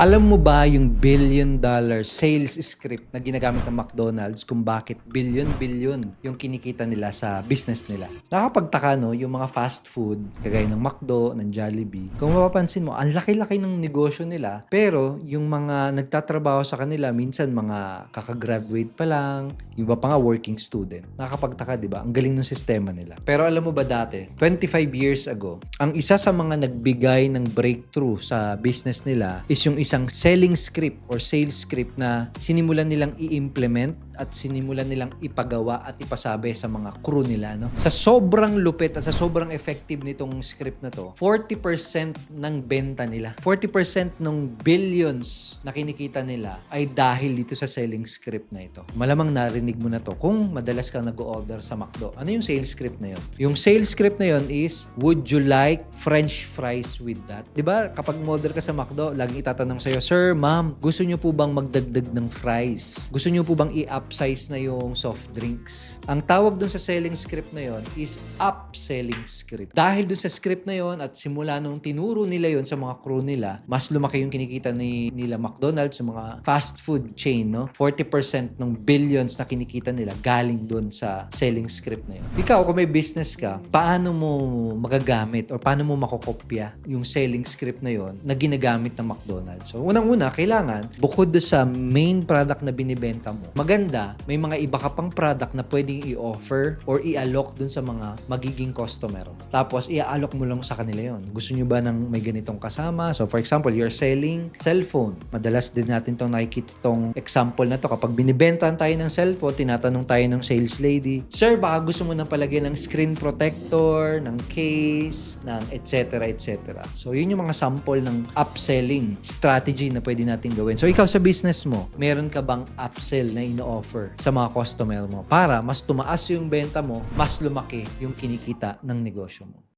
Alam mo ba yung billion-dollar sales script na ginagamit ng McDonald's kung bakit billion-billion yung kinikita nila sa business nila? Nakakapagtaka, no? Yung mga fast food, kagaya ng McDo, ng Jollibee, kung mapapansin mo, ang laki-laki ng negosyo nila, pero yung mga nagtatrabaho sa kanila, minsan mga kakagraduate pa lang, yung iba pa nga working student. Nakakapagtaka, di ba? Ang galing ng sistema nila. Pero alam mo ba dati, 25 years ago, ang isa sa mga nagbigay ng breakthrough sa business nila is yung isang selling script or sales script na sinimulan nilang i-implement at sinimulan nilang ipagawa at ipasabi sa mga crew nila, no? Sa sobrang lupit at sa sobrang effective nitong script na to, 40% ng benta nila, 40% ng billions na kinikita nila ay dahil dito sa selling script na ito. Malamang narinig mo na to kung madalas kang nag-order sa McDo. Ano yung sales script na yun? Yung sales script na yun is, would you like French fries with that? Diba, kapag order ka sa McDo, laging itatanong sa'yo, Sir, ma'am, gusto nyo po bang magdagdag ng fries? Gusto nyo po bang upsize na yung soft drinks? Ang tawag dun sa selling script na yon is upselling script. Dahil dun sa script na yon at simula nung tinuro nila yon sa mga crew nila, mas lumaki yung kinikita nila McDonald's sa mga fast food chain, no? 40% ng billions na kinikita nila galing dun sa selling script na yon. Ikaw, kung may business ka, paano mo magagamit o paano mo makokopya yung selling script na yon na ginagamit ng McDonald's? So, unang-una, kailangan, bukod sa main product na binibenta mo, maganda, may mga iba ka pang product na pwedeng i-offer or i-alok dun sa mga magiging customer. Tapos, i-alok mo lang sa kanila yon. Gusto nyo ba ng may ganitong kasama? So, for example, you're selling cellphone. Madalas din natin itong nakikita itong example na to. Kapag binibentahan tayo ng cellphone, tinatanong tayo ng sales lady, Sir, baka gusto mo nang palagyan ng screen protector, ng case, ng etc. etc. So, yun yung mga sample ng upselling strategy na pwede natin gawin. So, ikaw sa business mo, meron ka bang upsell na ino-offer sa mga customer mo para mas tumaas yung benta mo, mas lumaki yung kinikita ng negosyo mo?